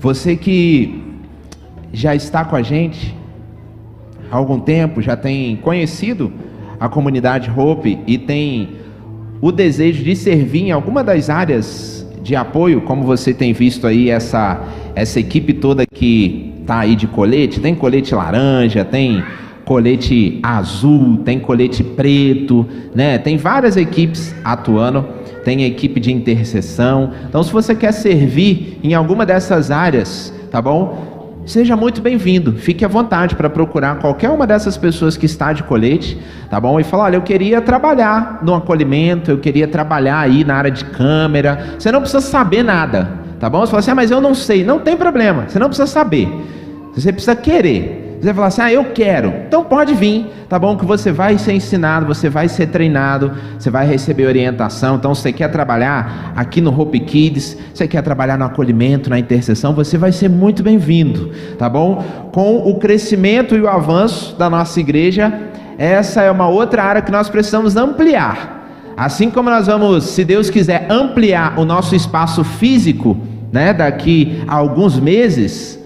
Você que já está com a gente há algum tempo, já tem conhecido a comunidade Hope e tem o desejo de servir em alguma das áreas de apoio, como você tem visto aí essa equipe toda que está aí de colete, tem colete laranja, tem colete azul, tem colete preto, né? Tem várias equipes atuando, tem equipe de intercessão. Então, se você quer servir em alguma dessas áreas, tá bom? Seja muito bem-vindo, fique à vontade para procurar qualquer uma dessas pessoas que está de colete, tá bom? E falar, olha, eu queria trabalhar no acolhimento, eu queria trabalhar aí na área de câmera. Você não precisa saber nada, tá bom? Você fala assim, mas eu não sei. Não tem problema, você não precisa saber, você precisa querer. Você vai falar assim, eu quero, então pode vir, tá bom? Que você vai ser ensinado, você vai ser treinado, você vai receber orientação. Então, se você quer trabalhar aqui no Hope Kids, você quer trabalhar no acolhimento, na intercessão, você vai ser muito bem-vindo, tá bom? Com o crescimento e o avanço da nossa igreja, essa é uma outra área que nós precisamos ampliar. Assim como nós vamos, se Deus quiser, ampliar o nosso espaço físico, né, daqui a alguns meses,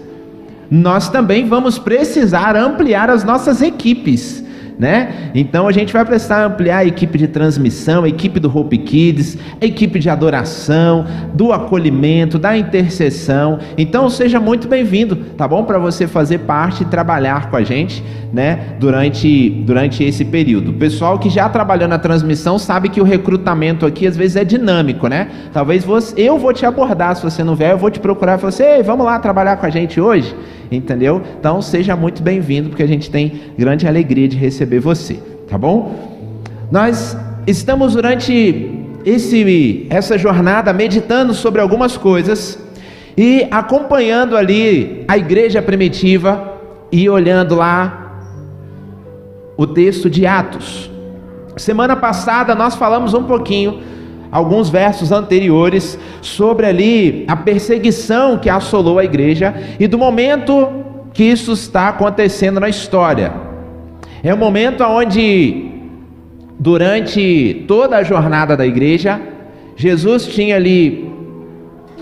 nós também vamos precisar ampliar as nossas equipes, né? Então a gente vai precisar ampliar a equipe de transmissão, a equipe do Hope Kids, a equipe de adoração, do acolhimento, da intercessão. Então seja muito bem-vindo, tá bom? Para você fazer parte e trabalhar com a gente, né? Durante esse período. O pessoal que já trabalhou na transmissão sabe que o recrutamento aqui às vezes é dinâmico, né? Talvez eu vou te abordar, se você não vier, eu vou te procurar e falar assim, ei, vamos lá trabalhar com a gente hoje? Entendeu? Então seja muito bem-vindo, porque a gente tem grande alegria de receber você, tá bom? Nós estamos durante essa jornada meditando sobre algumas coisas e acompanhando ali a igreja primitiva e olhando lá o texto de Atos. Semana passada nós falamos um pouquinho, alguns versos anteriores, sobre ali a perseguição que assolou a igreja e do momento que isso está acontecendo na história. É um momento onde, durante toda a jornada da igreja, Jesus tinha ali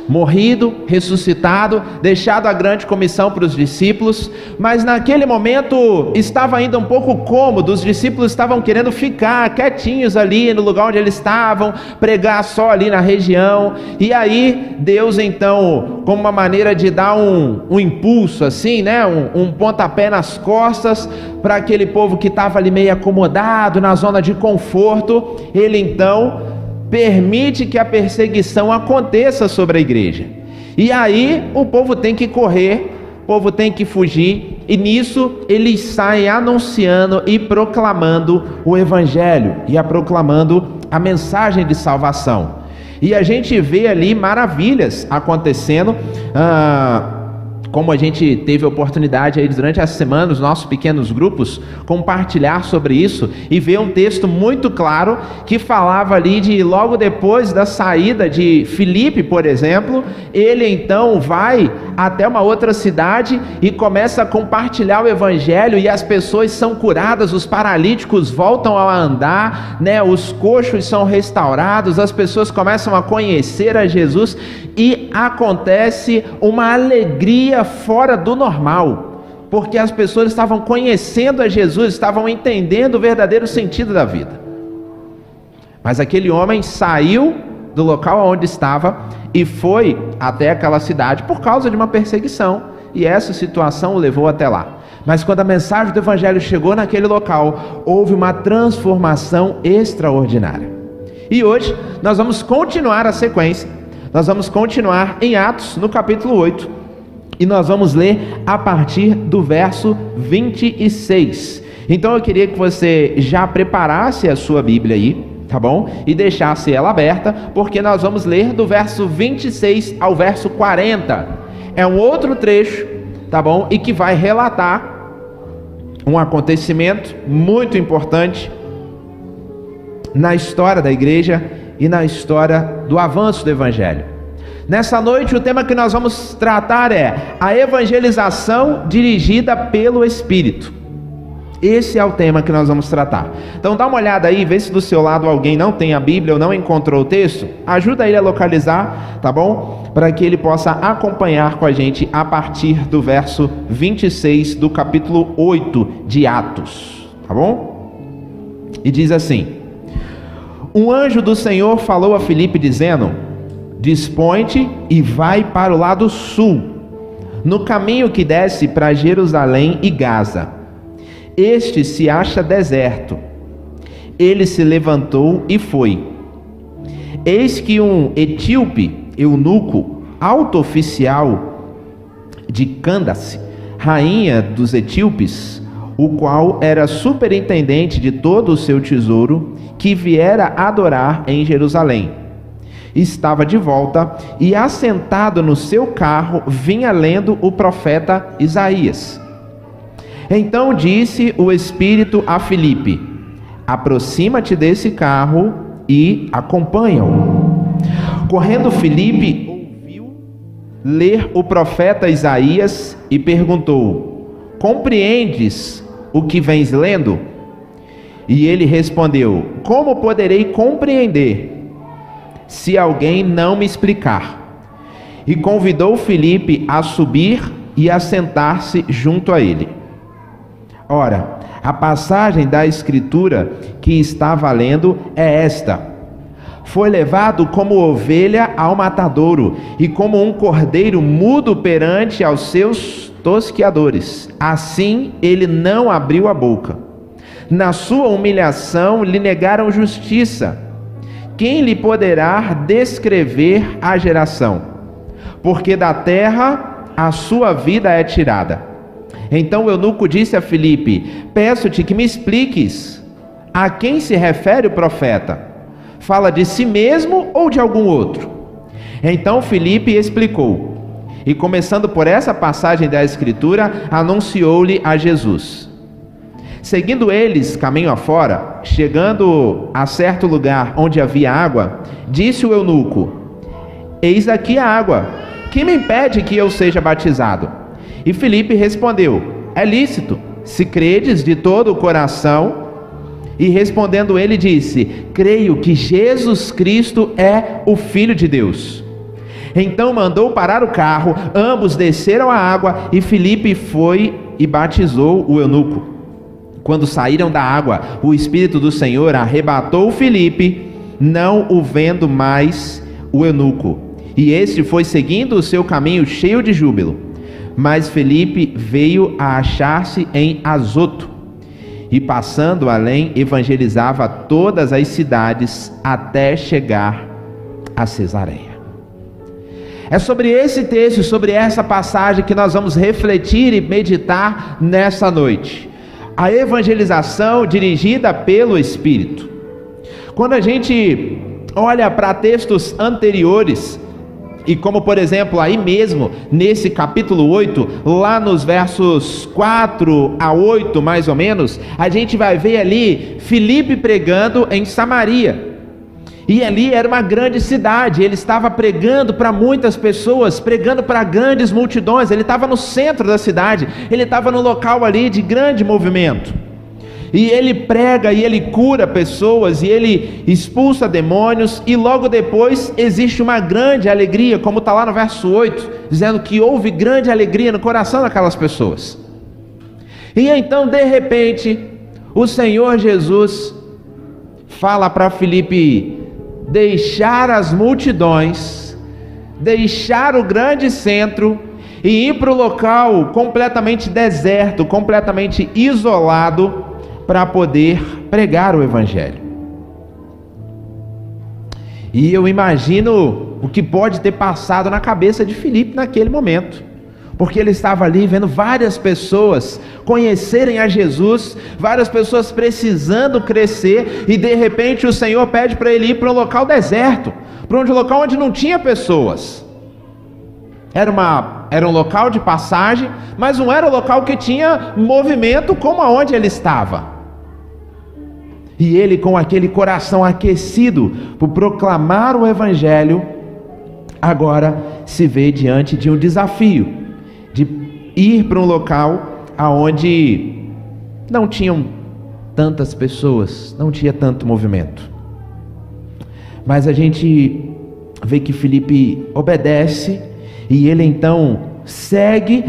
morrido, ressuscitado, deixado a grande comissão para os discípulos, mas naquele momento estava ainda um pouco cômodo, os discípulos estavam querendo ficar quietinhos ali no lugar onde eles estavam, pregar só ali na região, e aí Deus então, como uma maneira de dar um impulso assim, né, um pontapé nas costas, para aquele povo que estava ali meio acomodado, na zona de conforto, ele então permite que a perseguição aconteça sobre a igreja. E aí o povo tem que correr, o povo tem que fugir, e nisso eles saem anunciando e proclamando o evangelho, e proclamando a mensagem de salvação. E a gente vê ali maravilhas acontecendo, como a gente teve a oportunidade aí durante essa semana, os nossos pequenos grupos, compartilhar sobre isso e ver um texto muito claro que falava ali de logo depois da saída de Filipe, por exemplo, ele então vai até uma outra cidade e começa a compartilhar o evangelho e as pessoas são curadas, os paralíticos voltam a andar, né? Os coxos são restaurados, as pessoas começam a conhecer a Jesus e acontece uma alegria fora do normal, porque as pessoas estavam conhecendo a Jesus, estavam entendendo o verdadeiro sentido da vida. Mas aquele homem saiu do local onde estava e foi até aquela cidade por causa de uma perseguição, e essa situação o levou até lá. Mas quando a mensagem do evangelho chegou naquele local, houve uma transformação extraordinária. E hoje nós vamos continuar a sequência. Nós vamos continuar em Atos, no capítulo 8, e nós vamos ler a partir do verso 26. Então eu queria que você já preparasse a sua Bíblia aí, tá bom? E deixasse ela aberta, porque nós vamos ler do verso 26 ao verso 40. É um outro trecho, tá bom? E que vai relatar um acontecimento muito importante na história da igreja e na história do avanço do evangelho. Nessa noite o tema que nós vamos tratar é a evangelização dirigida pelo Espírito. Esse é o tema que nós vamos tratar. Então dá uma olhada aí, vê se do seu lado alguém não tem a Bíblia ou não encontrou o texto. Ajuda ele a localizar, tá bom? Para que ele possa acompanhar com a gente a partir do verso 26 do capítulo 8 de Atos, tá bom? E diz assim: um anjo do Senhor falou a Filipe dizendo: dispõe-te e vai para o lado sul, no caminho que desce para Jerusalém e Gaza. Este se acha deserto. Ele se levantou e foi. Eis que um etíope, eunuco, alto oficial de Candace, rainha dos etíopes, o qual era superintendente de todo o seu tesouro, que viera adorar em Jerusalém, estava de volta e, assentado no seu carro, vinha lendo o profeta Isaías. Então disse o Espírito a Filipe: aproxima-te desse carro e acompanha-o. Correndo Filipe, ouviu ler o profeta Isaías e perguntou: compreendes o que vens lendo? E ele respondeu: como poderei compreender, se alguém não me explicar? E convidou Filipe a subir e a sentar-se junto a ele. Ora, a passagem da Escritura que estava lendo é esta: foi levado como ovelha ao matadouro, e como um cordeiro mudo perante aos seus tosqueadores, assim ele não abriu a boca. Na sua humilhação lhe negaram justiça. Quem lhe poderá descrever a geração? Porque da terra a sua vida é tirada. Então o eunuco disse a Filipe: peço-te que me expliques, a quem se refere o profeta? Fala de si mesmo ou de algum outro? Então Filipe explicou, e começando por essa passagem da Escritura, anunciou-lhe a Jesus. Seguindo eles caminho afora, chegando a certo lugar onde havia água, disse o eunuco: eis aqui a água, que me impede que eu seja batizado? E Filipe respondeu: é lícito, se credes de todo o coração. E respondendo ele disse: creio que Jesus Cristo é o Filho de Deus. Então mandou parar o carro, ambos desceram a água, e Filipe foi e batizou o eunuco. Quando saíram da água, o Espírito do Senhor arrebatou Filipe, não o vendo mais o eunuco. E este foi seguindo o seu caminho cheio de júbilo. Mas Filipe veio a achar-se em Azoto, e passando além, evangelizava todas as cidades até chegar a Cesareia. É sobre esse texto, sobre essa passagem que nós vamos refletir e meditar nessa noite. A evangelização dirigida pelo Espírito. Quando a gente olha para textos anteriores, e como por exemplo aí mesmo nesse capítulo 8, lá nos versos 4 a 8 mais ou menos, a gente vai ver ali Filipe pregando em Samaria. E ali era uma grande cidade, ele estava pregando para muitas pessoas, pregando para grandes multidões, ele estava no centro da cidade, ele estava no local ali de grande movimento. E ele prega e ele cura pessoas e ele expulsa demônios, e logo depois existe uma grande alegria, como está lá no verso 8, dizendo que houve grande alegria no coração daquelas pessoas. E então de repente o Senhor Jesus fala para Filipe deixar as multidões, deixar o grande centro e ir para o local completamente deserto, completamente isolado, para poder pregar o Evangelho. E eu imagino o que pode ter passado na cabeça de Filipe naquele momento, porque ele estava ali vendo várias pessoas conhecerem a Jesus, várias pessoas precisando crescer, e de repente o Senhor pede para ele ir para um local deserto, para um local onde não tinha pessoas. Era um local de passagem, mas não era um local que tinha movimento como aonde ele estava. E ele, com aquele coração aquecido por proclamar o Evangelho, agora se vê diante de um desafio, de ir para um local aonde não tinham tantas pessoas, não tinha tanto movimento. Mas a gente vê que Filipe obedece e ele então segue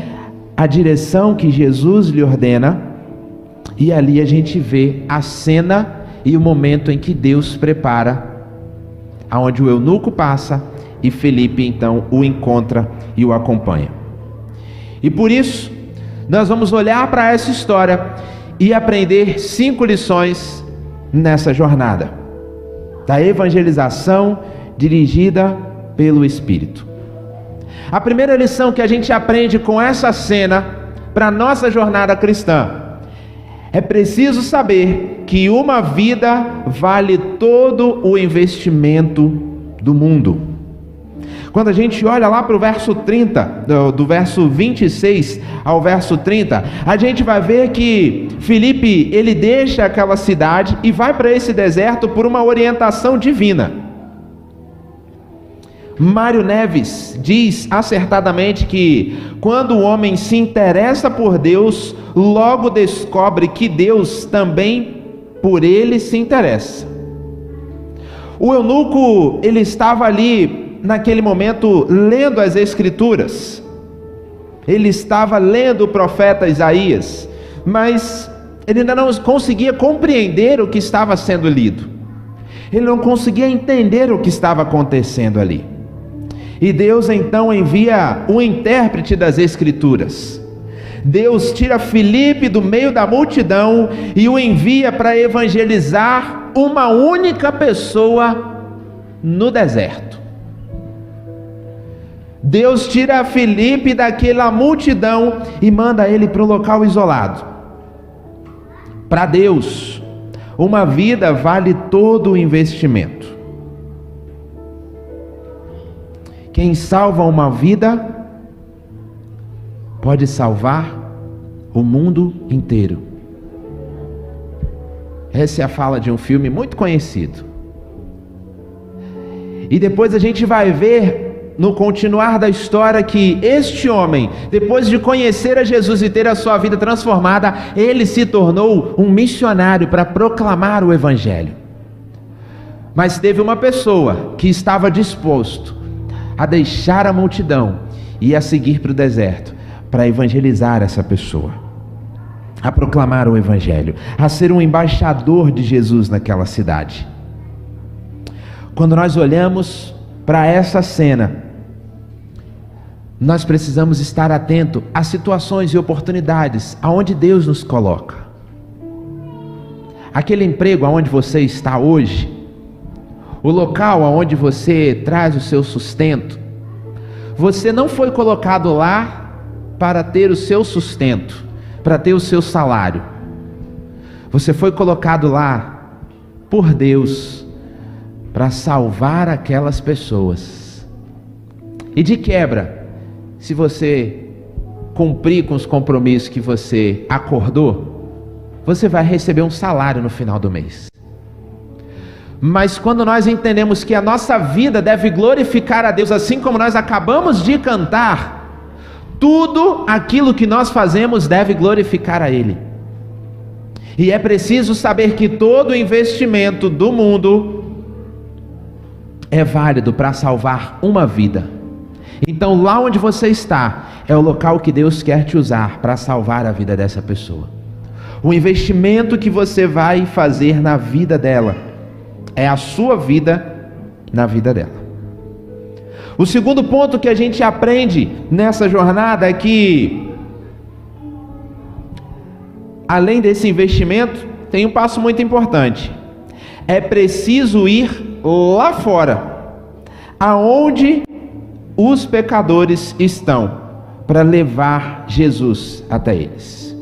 a direção que Jesus lhe ordena, e ali a gente vê a cena e o momento em que Deus prepara, aonde o eunuco passa e Filipe então o encontra e o acompanha. E por isso nós vamos olhar para essa história e aprender 5 lições nessa jornada da evangelização dirigida pelo Espírito. A primeira lição que a gente aprende com essa cena para a nossa jornada cristã: é preciso saber que uma vida vale todo o investimento do mundo. Quando a gente olha lá para o verso 30, do verso 26 ao verso 30, a gente vai ver que Filipe, ele deixa aquela cidade e vai para esse deserto por uma orientação divina. Mário Neves diz acertadamente que quando o homem se interessa por Deus, logo descobre que Deus também por ele se interessa. O eunuco, ele estava ali naquele momento lendo as Escrituras, ele estava lendo o profeta Isaías, mas ele ainda não conseguia compreender o que estava sendo lido, ele não conseguia entender o que estava acontecendo ali. E Deus então envia um intérprete das Escrituras. Deus tira Filipe do meio da multidão e o envia para evangelizar uma única pessoa no deserto. Deus tira Filipe daquela multidão e manda ele para um local isolado. Para Deus, uma vida vale todo o investimento. Quem salva uma vida pode salvar o mundo inteiro. Essa é a fala de um filme muito conhecido. E depois a gente vai ver no continuar da história que este homem, depois de conhecer a Jesus e ter a sua vida transformada, ele se tornou um missionário para proclamar o Evangelho. Mas teve uma pessoa que estava disposto a deixar a multidão e a seguir para o deserto, para evangelizar essa pessoa, a proclamar o Evangelho, a ser um embaixador de Jesus naquela cidade. Quando nós olhamos para essa cena, nós precisamos estar atento às situações e oportunidades aonde Deus nos coloca. Aquele emprego aonde você está hoje, o local aonde você traz o seu sustento, você não foi colocado lá para ter o seu sustento, para ter o seu salário. Você foi colocado lá por Deus para salvar aquelas pessoas. E de quebra, se você cumprir com os compromissos que você acordou, você vai receber um salário no final do mês. Mas quando nós entendemos que a nossa vida deve glorificar a Deus, assim como nós acabamos de cantar, tudo aquilo que nós fazemos deve glorificar a Ele. E é preciso saber que todo investimento do mundo é válido para salvar uma vida. Então lá onde você está, é o local que Deus quer te usar para salvar a vida dessa pessoa. O investimento que você vai fazer na vida dela é a sua vida na vida dela. O segundo ponto que a gente aprende nessa jornada é que, além desse investimento, tem um passo muito importante. É preciso ir lá fora, aonde os pecadores estão, para levar Jesus até eles.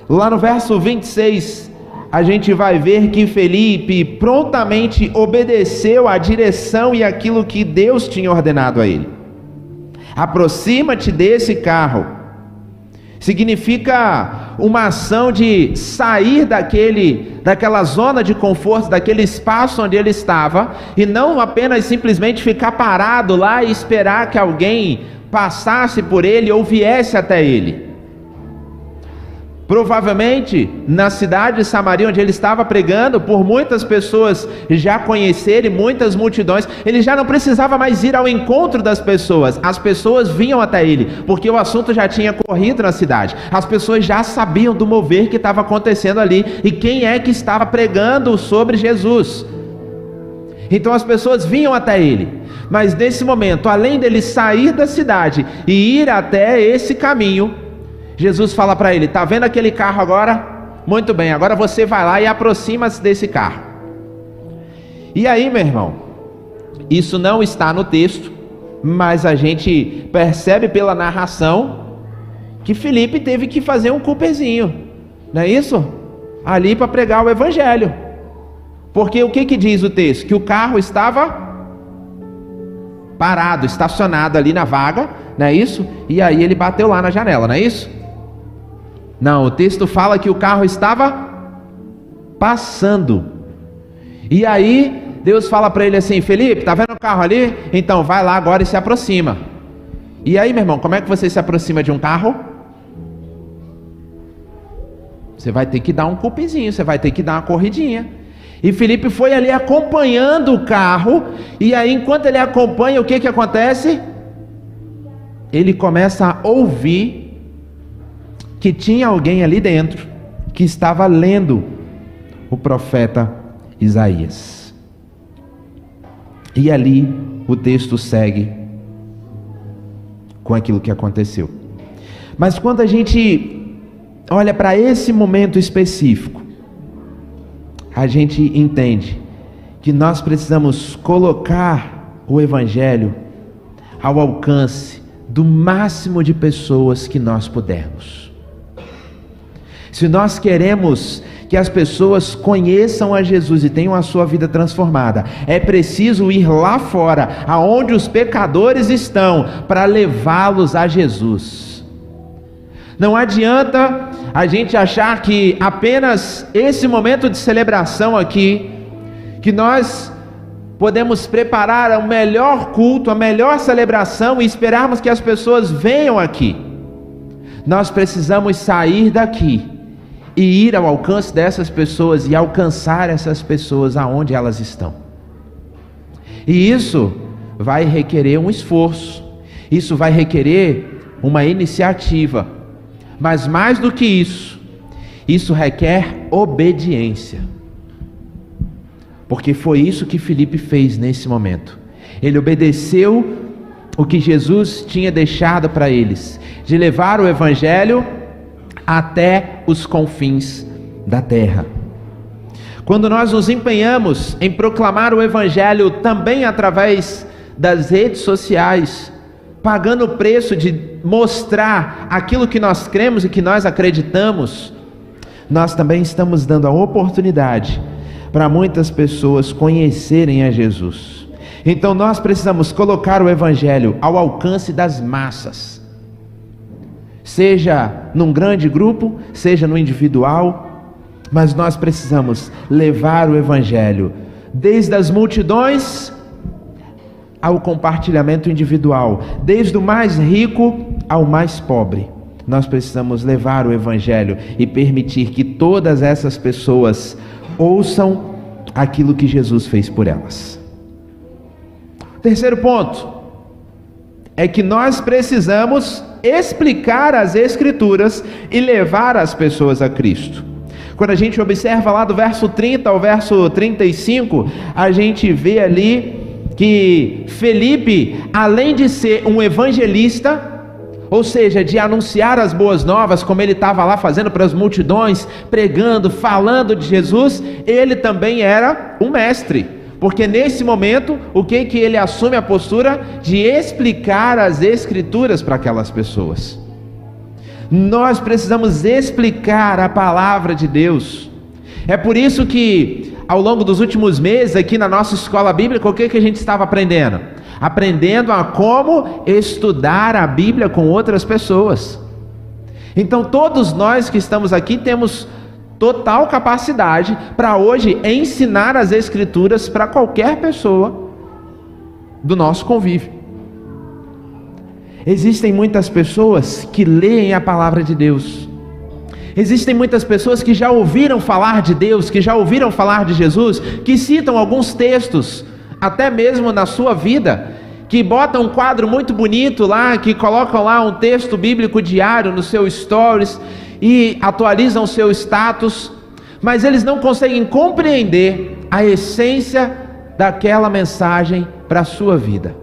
Lá no verso 26, a gente vai ver que Filipe prontamente obedeceu à direção e aquilo que Deus tinha ordenado a ele. Aproxima-te desse carro. Significa uma ação de sair daquela zona de conforto, daquele espaço onde ele estava, e não apenas simplesmente ficar parado lá e esperar que alguém passasse por ele ou viesse até ele. Provavelmente, na cidade de Samaria, onde ele estava pregando, por muitas pessoas já conhecerem, muitas multidões, ele já não precisava mais ir ao encontro das pessoas. As pessoas vinham até ele, porque o assunto já tinha corrido na cidade. As pessoas já sabiam do mover que estava acontecendo ali e quem é que estava pregando sobre Jesus. Então as pessoas vinham até ele. Mas nesse momento, além dele sair da cidade e ir até esse caminho, Jesus fala para ele: tá vendo aquele carro agora? Muito bem, agora você vai lá e aproxima-se desse carro. E aí, meu irmão, isso não está no texto, mas a gente percebe pela narração que Filipe teve que fazer um Cooperzinho, não é isso? Ali para pregar o evangelho. Porque o que diz o texto? Que o carro estava parado, estacionado ali na vaga, não é isso? E aí ele bateu lá na janela, não é isso? Não, o texto fala que o carro estava passando. E aí Deus fala para ele assim: Felipe, tá vendo o carro ali? Então vai lá agora e se aproxima. E aí, meu irmão, como é que você se aproxima de um carro? Você vai ter que dar um cupizinho, você vai ter que dar uma corridinha. E Felipe foi ali acompanhando o carro. E aí, enquanto ele acompanha, o que acontece? Ele começa a ouvir que tinha alguém ali dentro que estava lendo o profeta Isaías. E ali o texto segue com aquilo que aconteceu. Mas quando a gente olha para esse momento específico, a gente entende que nós precisamos colocar o evangelho ao alcance do máximo de pessoas que nós pudermos. Se nós queremos que as pessoas conheçam a Jesus e tenham a sua vida transformada, é preciso ir lá fora, aonde os pecadores estão, para levá-los a Jesus. Não adianta a gente achar que apenas esse momento de celebração aqui, que nós podemos preparar o melhor culto, a melhor celebração e esperarmos que as pessoas venham aqui. Nós precisamos sair daqui e ir ao alcance dessas pessoas e alcançar essas pessoas aonde elas estão. E isso vai requerer um esforço, isso vai requerer uma iniciativa, mas mais do que isso requer obediência. Porque foi isso que Filipe fez nesse momento. Ele obedeceu o que Jesus tinha deixado para eles, de levar o evangelho até os confins da terra. Quando nós nos empenhamos em proclamar o evangelho também através das redes sociais, pagando o preço de mostrar aquilo que nós cremos e que nós acreditamos, nós também estamos dando a oportunidade para muitas pessoas conhecerem a Jesus. Então nós precisamos colocar o evangelho ao alcance das massas, seja num grande grupo, seja no individual, mas nós precisamos levar o evangelho desde as multidões ao compartilhamento individual, desde o mais rico ao mais pobre. Nós precisamos levar o evangelho e permitir que todas essas pessoas ouçam aquilo que Jesus fez por elas. Terceiro ponto é que nós precisamos explicar as Escrituras e levar as pessoas a Cristo. Quando a gente observa lá do verso 30 ao verso 35, a gente vê ali que Felipe, além de ser um evangelista, ou seja, de anunciar as boas novas, como ele estava lá fazendo para as multidões, pregando, falando de Jesus, ele também era um mestre, porque nesse momento, o que ele assume? A postura de explicar as Escrituras para aquelas pessoas. Nós precisamos explicar a palavra de Deus. É por isso que ao longo dos últimos meses aqui na nossa escola bíblica, o que a gente estava aprendendo? Aprendendo a como estudar a Bíblia com outras pessoas. Então todos nós que estamos aqui temos total capacidade para hoje ensinar as Escrituras para qualquer pessoa do nosso convívio. Existem muitas pessoas que leem a palavra de Deus, Existem muitas pessoas que já ouviram falar de Deus, que já ouviram falar de Jesus, que citam alguns textos, até mesmo na sua vida, que botam um quadro muito bonito lá, que colocam lá um texto bíblico diário no seu stories e atualizam o seu status, mas eles não conseguem compreender a essência daquela mensagem para a sua vida.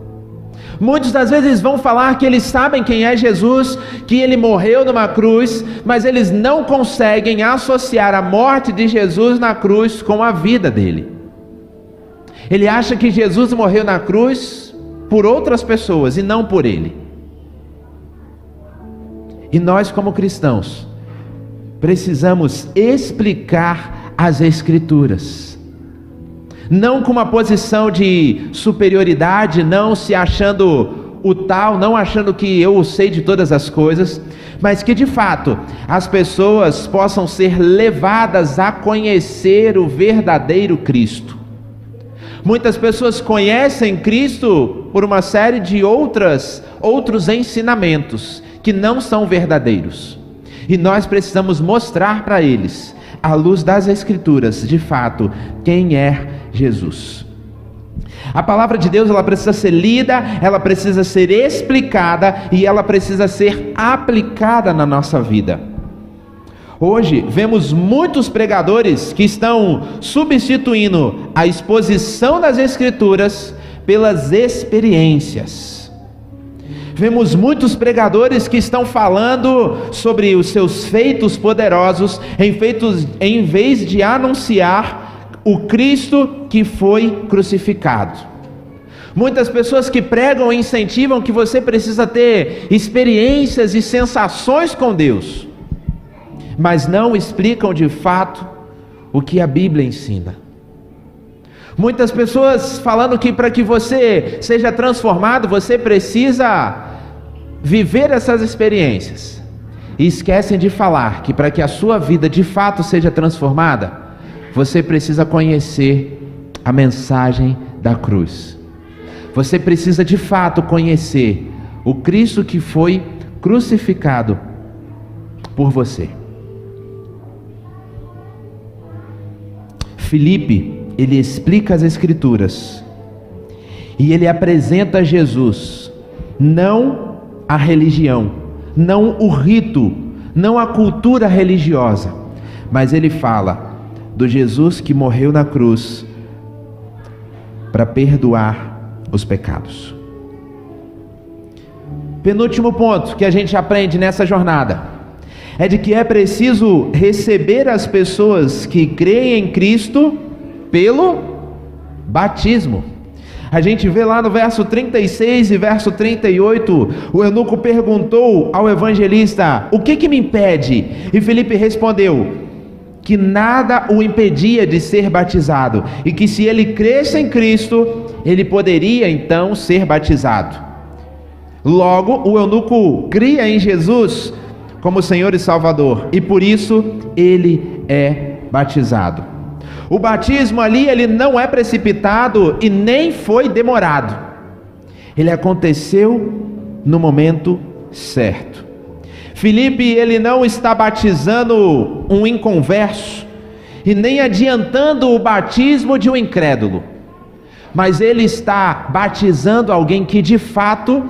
Muitas das vezes vão falar que eles sabem quem é Jesus, que ele morreu numa cruz, mas eles não conseguem associar a morte de Jesus na cruz com a vida dele. Ele acha que Jesus morreu na cruz por outras pessoas e não por ele. E nós, como cristãos, precisamos explicar as Escrituras, não com uma posição de superioridade, não se achando o tal, não achando que eu sei de todas as coisas, mas que de fato as pessoas possam ser levadas a conhecer o verdadeiro Cristo. Muitas pessoas conhecem Cristo por uma série de outros ensinamentos que não são verdadeiros, e nós precisamos mostrar para eles, à luz das Escrituras, de fato, quem é Jesus. A palavra de Deus, ela precisa ser lida, ela precisa ser explicada e ela precisa ser aplicada na nossa vida. Hoje vemos muitos pregadores que estão substituindo a exposição das Escrituras pelas experiências. Vemos muitos pregadores que estão falando sobre os seus feitos poderosos, em vez de anunciar o Cristo que foi crucificado. Muitas pessoas que pregam e incentivam que você precisa ter experiências e sensações com Deus, mas não explicam de fato o que a Bíblia ensina. Muitas pessoas falando que para que você seja transformado, você precisa viver essas experiências, e esquecem de falar que para que a sua vida de fato seja transformada, você precisa conhecer a mensagem da cruz. Você precisa de fato conhecer o Cristo que foi crucificado por você. Filipe, ele explica as Escrituras e ele apresenta Jesus, não a religião, não o rito, não a cultura religiosa, mas ele fala do Jesus que morreu na cruz para perdoar os pecados. Penúltimo ponto que a gente aprende nessa jornada é de que é preciso receber as pessoas que creem em Cristo pelo batismo. A gente vê lá no verso 36 e verso 38, o eunuco perguntou ao evangelista: o que me impede? E Filipe respondeu que nada o impedia de ser batizado, e que se ele cresce em Cristo, ele poderia então ser batizado. Logo, o eunuco cria em Jesus como Senhor e Salvador, e por isso ele é batizado. O batismo ali, ele não é precipitado e nem foi demorado. Ele aconteceu no momento certo. Filipe, ele não está batizando um inconverso e nem adiantando o batismo de um incrédulo, mas ele está batizando alguém que de fato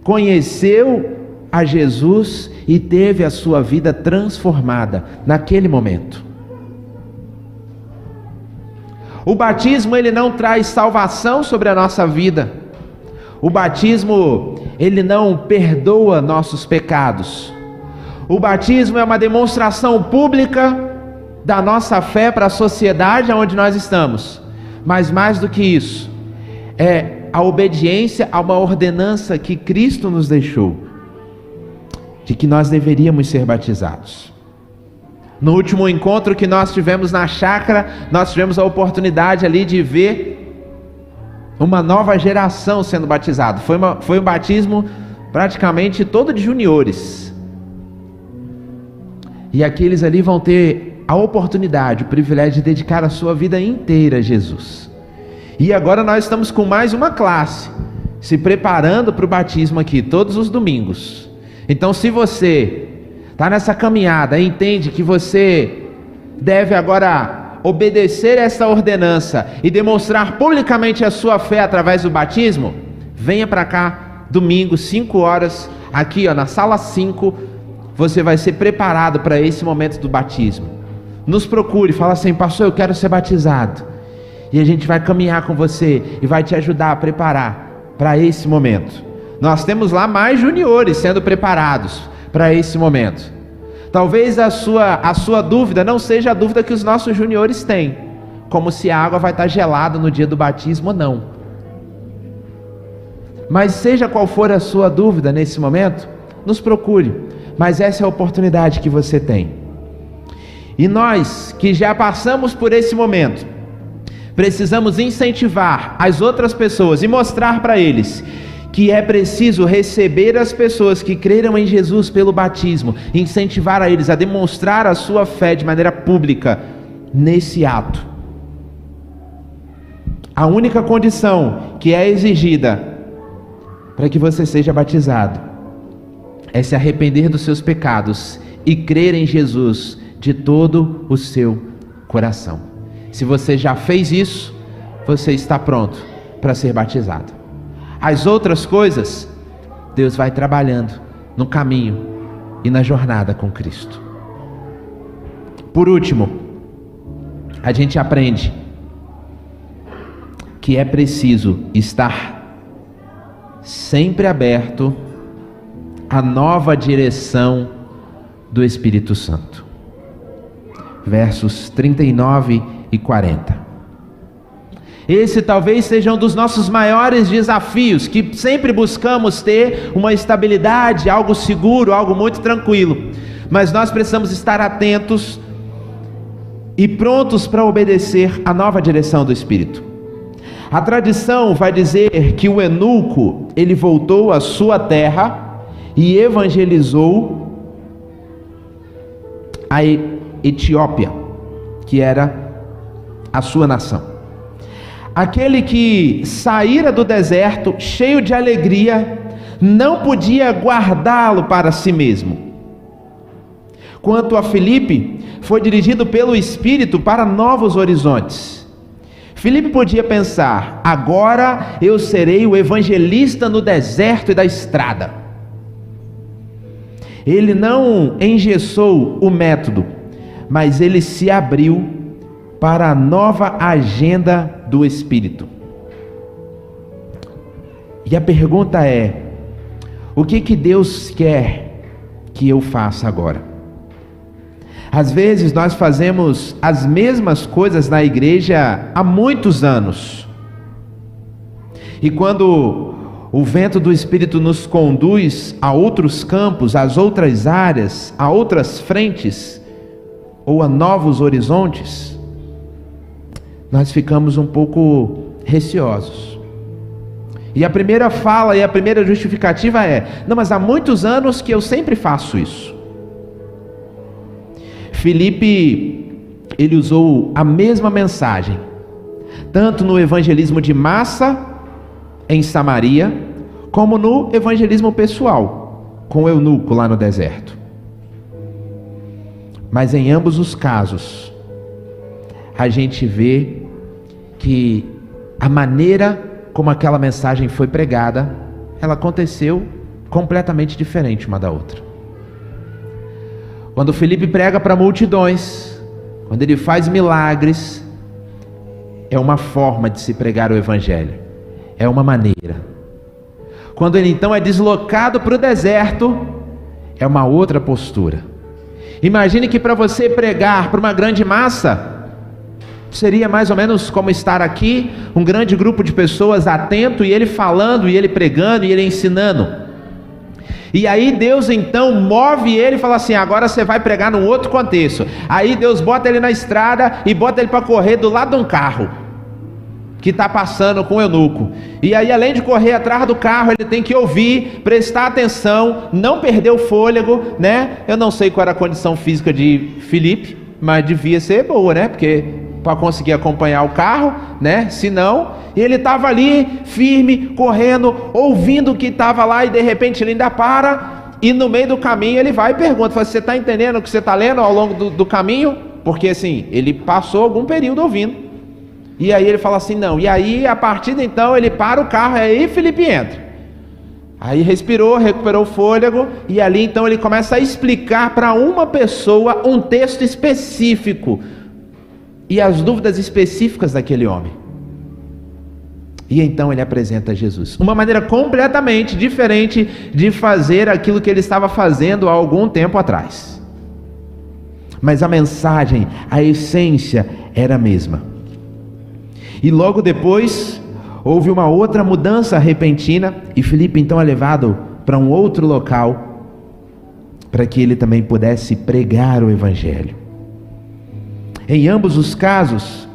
conheceu a Jesus e teve a sua vida transformada naquele momento. O batismo, ele não traz salvação sobre a nossa vida. O batismo, ele não perdoa nossos pecados. O batismo é uma demonstração pública da nossa fé para a sociedade onde nós estamos. Mas mais do que isso, é a obediência a uma ordenança que Cristo nos deixou, de que nós deveríamos ser batizados. No último encontro que nós tivemos na chácara, nós tivemos a oportunidade ali de ver uma nova geração sendo batizada. Foi um batismo praticamente todo de juniores. E aqueles ali vão ter a oportunidade, o privilégio de dedicar a sua vida inteira a Jesus. E agora nós estamos com mais uma classe, se preparando para o batismo aqui, todos os domingos. Então, se você está está nessa caminhada e entende que você deve agora obedecer essa ordenança e demonstrar publicamente a sua fé através do batismo, venha para cá, domingo, 5 horas, aqui na sala 5, você vai ser preparado para esse momento do batismo. Nos procure, fala assim: pastor, eu quero ser batizado. E a gente vai caminhar com você e vai te ajudar a preparar para esse momento. Nós temos lá mais juniores sendo preparados para esse momento. Talvez a sua dúvida não seja a dúvida que os nossos juniores têm, como se a água vai estar gelada no dia do batismo ou não. Mas seja qual for a sua dúvida nesse momento, nos procure. Mas essa é a oportunidade que você tem. E nós que já passamos por esse momento, precisamos incentivar as outras pessoas e mostrar para eles que é preciso receber as pessoas que creram em Jesus pelo batismo, incentivar a eles a demonstrar a sua fé de maneira pública nesse ato. A única condição que é exigida para que você seja batizado é se arrepender dos seus pecados e crer em Jesus de todo o seu coração. Se você já fez isso, você está pronto para ser batizado. As outras coisas, Deus vai trabalhando no caminho e na jornada com Cristo. Por último, a gente aprende que é preciso estar sempre aberto à nova direção do Espírito Santo. Versos 39 e 40. Esse talvez seja um dos nossos maiores desafios, que sempre buscamos ter uma estabilidade, algo seguro, algo muito tranquilo. Mas nós precisamos estar atentos e prontos para obedecer à nova direção do Espírito. A tradição vai dizer que o eunuco, ele voltou à sua terra e evangelizou a Etiópia, que era a sua nação. Aquele que saíra do deserto cheio de alegria, não podia guardá-lo para si mesmo. Quanto a Filipe, foi dirigido pelo Espírito para novos horizontes. Filipe podia pensar: agora eu serei o evangelista no deserto e da estrada. Ele não engessou o método, mas ele se abriu para a nova agenda do Espírito. E a pergunta é: o que Deus quer que eu faça agora? Às vezes nós fazemos as mesmas coisas na igreja há muitos anos. E quando o vento do Espírito nos conduz a outros campos, às outras áreas, a outras frentes, ou a novos horizontes, nós ficamos um pouco receosos. E a primeira fala e a primeira justificativa é: não, mas há muitos anos que eu sempre faço isso. Filipe, ele usou a mesma mensagem, tanto no evangelismo de massa em Samaria, como no evangelismo pessoal, com o eunuco lá no deserto. Mas em ambos os casos, a gente vê que a maneira como aquela mensagem foi pregada, ela aconteceu completamente diferente uma da outra. Quando Filipe prega para multidões, quando ele faz milagres, é uma forma de se pregar o evangelho, é uma maneira. Quando ele então é deslocado para o deserto, é uma outra postura. Imagine que para você pregar para uma grande massa, seria mais ou menos como estar aqui, um grande grupo de pessoas atento, e ele falando, e ele pregando, e ele ensinando. E aí Deus então move ele e fala assim: agora você vai pregar num outro contexto. Aí Deus bota ele na estrada e bota ele para correr do lado de um carro que está passando com o eunuco. E aí, além de correr atrás do carro, ele tem que ouvir, prestar atenção, não perder o fôlego, né? Eu não sei qual era a condição física de Filipe, mas devia ser boa, né? Porque para conseguir acompanhar o carro, né? Se não, ele estava ali firme, correndo, ouvindo o que estava lá, e de repente ele ainda para e no meio do caminho ele vai e pergunta, fala, você está entendendo o que você está lendo ao longo do caminho? Porque assim, ele passou algum período ouvindo. E aí ele fala assim, não. E aí, a partir de então, ele para o carro, e aí Felipe entra. Aí respirou, recuperou o fôlego, e ali então ele começa a explicar para uma pessoa um texto específico e as dúvidas específicas daquele homem. E então ele apresenta Jesus. Uma maneira completamente diferente de fazer aquilo que ele estava fazendo há algum tempo atrás. Mas a mensagem, a essência era a mesma. E logo depois houve uma outra mudança repentina, e Filipe então é levado para um outro local, para que ele também pudesse pregar o Evangelho. Em ambos os casos,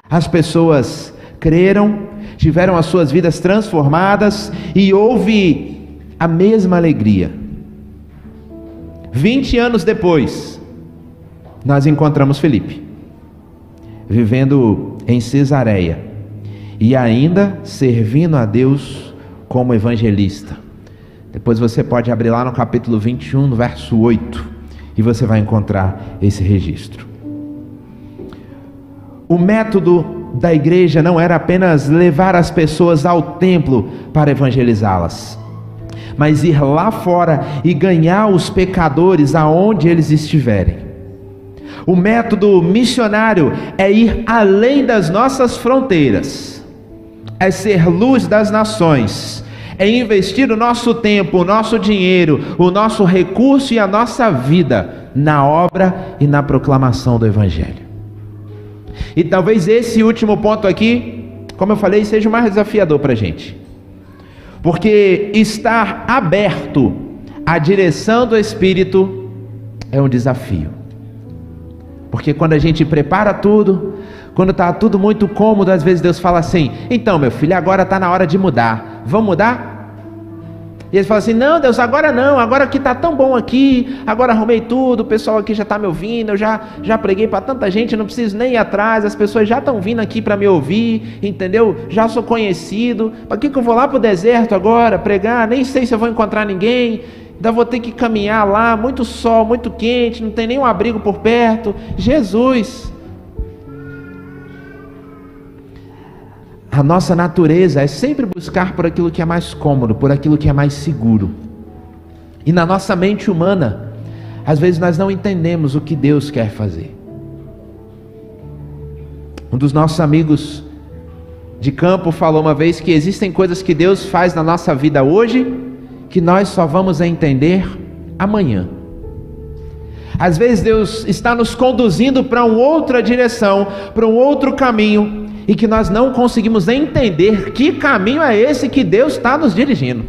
as pessoas creram, tiveram as suas vidas transformadas, e houve a mesma alegria. 20 anos depois, nós encontramos Filipe, vivendo em Cesareia, e ainda servindo a Deus como evangelista. Depois você pode abrir lá no capítulo 21, no verso 8, e você vai encontrar esse registro. O método da igreja não era apenas levar as pessoas ao templo para evangelizá-las, mas ir lá fora e ganhar os pecadores aonde eles estiverem. O método missionário é ir além das nossas fronteiras, é ser luz das nações, é investir o nosso tempo, o nosso dinheiro, o nosso recurso e a nossa vida na obra e na proclamação do Evangelho. E talvez esse último ponto aqui, como eu falei, seja o mais desafiador para a gente, porque estar aberto à direção do Espírito é um desafio. Porque quando a gente prepara tudo, quando está tudo muito cômodo, às vezes Deus fala assim, então meu filho, agora está na hora de mudar, vamos mudar? E ele fala assim, não Deus, agora não, agora que está tão bom aqui, agora arrumei tudo, o pessoal aqui já está me ouvindo, eu já preguei para tanta gente, não preciso nem ir atrás, as pessoas já estão vindo aqui para me ouvir, entendeu? Já sou conhecido, para que eu vou lá para o deserto agora pregar, nem sei se eu vou encontrar ninguém, ainda vou ter que caminhar lá, muito sol, muito quente, não tem nenhum abrigo por perto. Jesus, a nossa natureza é sempre buscar por aquilo que é mais cômodo, por aquilo que é mais seguro. E na nossa mente humana, às vezes nós não entendemos o que Deus quer fazer. Um dos nossos amigos de campo falou uma vez que existem coisas que Deus faz na nossa vida hoje, que nós só vamos entender amanhã. Às vezes Deus está nos conduzindo para uma outra direção, para um outro caminho, e que nós não conseguimos entender que caminho é esse que Deus está nos dirigindo.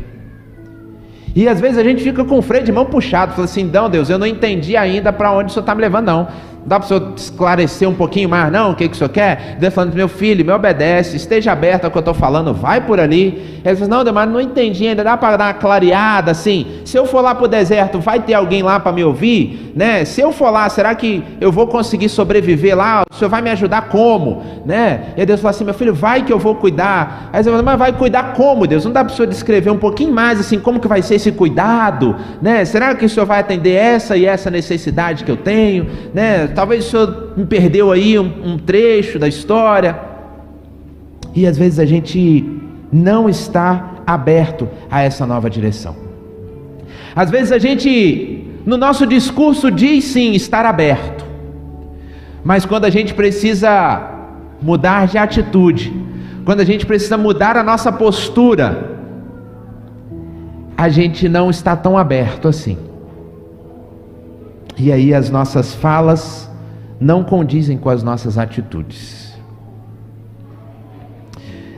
E às vezes a gente fica com o freio de mão puxado, fala assim, não Deus, eu não entendi ainda para onde o Senhor está me levando não. Dá para o Senhor esclarecer um pouquinho mais não, o que o Senhor quer? Deus falando, meu filho, me obedece, esteja aberto ao que eu estou falando, vai por ali. Ele fala, não Deus, mas não entendi ainda, dá para dar uma clareada assim, se eu for lá para o deserto, vai ter alguém lá para me ouvir? Né? Se eu for lá, será que eu vou conseguir sobreviver lá? O Senhor vai me ajudar como? Né? E Deus fala assim, meu filho, vai que eu vou cuidar. Aí você fala, mas vai cuidar como Deus? Não dá para o Senhor descrever um pouquinho mais assim, como que vai ser esse cuidado? Né? Será que o Senhor vai atender essa e essa necessidade que eu tenho? Né? Talvez o Senhor me perdeu aí um trecho da história. E às vezes a gente não está aberto a essa nova direção. Às vezes a gente, no nosso discurso, diz sim, estar aberto. Mas quando a gente precisa mudar de atitude, quando a gente precisa mudar a nossa postura, a gente não está tão aberto assim. E aí as nossas falas não condizem com as nossas atitudes.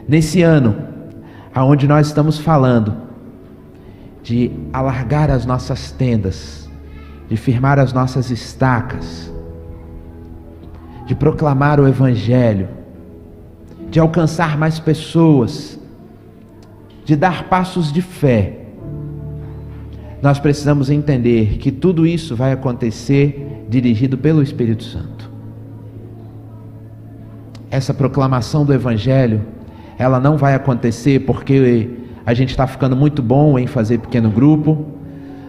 Nesse ano, aonde nós estamos falando de alargar as nossas tendas, de firmar as nossas estacas, de proclamar o Evangelho, de alcançar mais pessoas, de dar passos de fé, nós precisamos entender que tudo isso vai acontecer dirigido pelo Espírito Santo. Essa proclamação do Evangelho, ela não vai acontecer porque a gente está ficando muito bom em fazer pequeno grupo,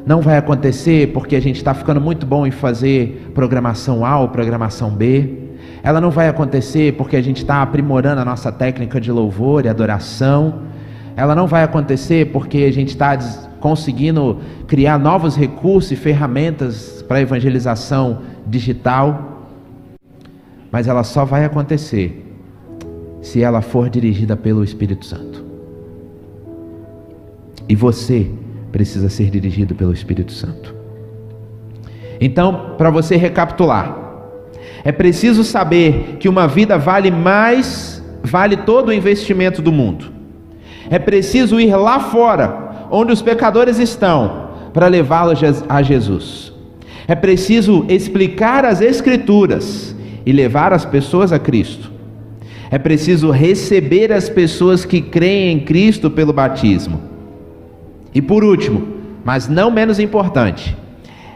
não vai acontecer porque a gente está ficando muito bom em fazer programação A ou programação B. Ela não vai acontecer porque a gente está aprimorando a nossa técnica de louvor e adoração. Ela não vai acontecer porque a gente está conseguindo criar novos recursos e ferramentas para evangelização digital. Mas ela só vai acontecer se ela for dirigida pelo Espírito Santo. E você precisa ser dirigido pelo Espírito Santo. Então, para você recapitular, é preciso saber que uma vida vale todo o investimento do mundo. É preciso ir lá fora, onde os pecadores estão, para levá-los a Jesus. É preciso explicar as Escrituras e levar as pessoas a Cristo. É preciso receber as pessoas que creem em Cristo pelo batismo. E por último, mas não menos importante,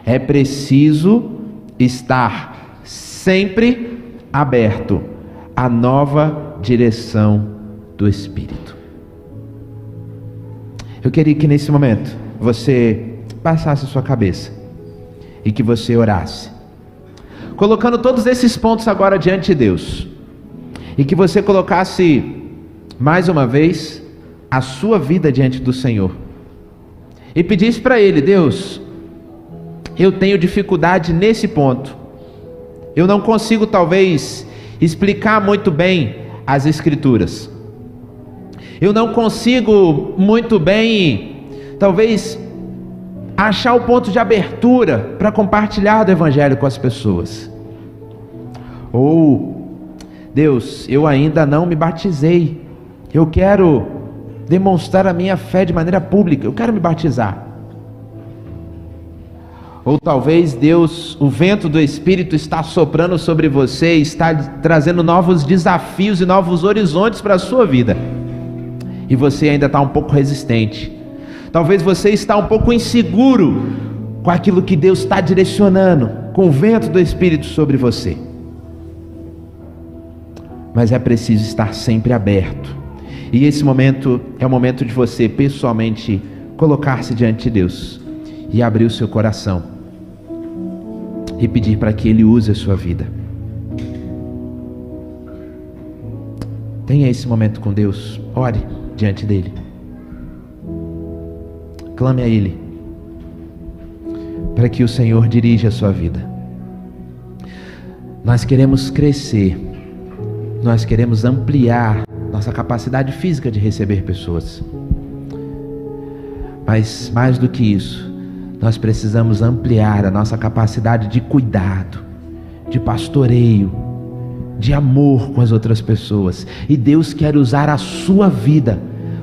é preciso estar sempre aberto à nova direção do Espírito. Eu queria que nesse momento você passasse a sua cabeça e que você orasse, colocando todos esses pontos agora diante de Deus, e que você colocasse mais uma vez a sua vida diante do Senhor e pedisse para Ele: Deus, eu tenho dificuldade nesse ponto, eu não consigo talvez explicar muito bem as Escrituras, eu não consigo muito bem talvez achar o ponto de abertura para compartilhar do Evangelho com as pessoas. Ou, Deus, eu ainda não me batizei, eu quero demonstrar a minha fé de maneira pública, eu quero me batizar. Ou talvez, Deus, o vento do Espírito está soprando sobre você, está trazendo novos desafios e novos horizontes para a sua vida, e você ainda está um pouco resistente. Talvez você está um pouco inseguro com aquilo que Deus está direcionando, com o vento do Espírito sobre você. Mas é preciso estar sempre aberto. E esse momento é o momento de você pessoalmente colocar-se diante de Deus e abrir o seu coração e pedir para que Ele use a sua vida. Tenha esse momento com Deus, ore diante dEle, clame a Ele para que o Senhor dirija a sua vida. Nós queremos crescer, nós queremos ampliar nossa capacidade física de receber pessoas, mas mais do que isso, nós precisamos ampliar a nossa capacidade de cuidado, de pastoreio, de amor com as outras pessoas. E Deus quer usar a sua vida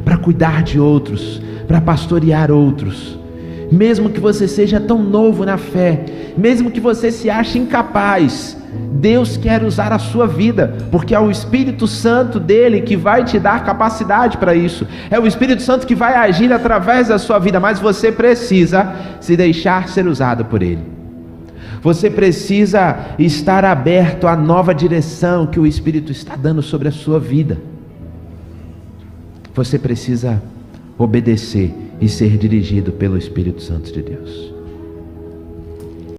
para cuidar de outros, para pastorear outros. Mesmo que você seja tão novo na fé, mesmo que você se ache incapaz, Deus quer usar a sua vida, porque é o Espírito Santo dele que vai te dar capacidade para isso. É o Espírito Santo que vai agir através da sua vida, mas você precisa se deixar ser usado por ele. Você precisa estar aberto à nova direção que o Espírito está dando sobre a sua vida. Você precisa obedecer e ser dirigido pelo Espírito Santo de Deus.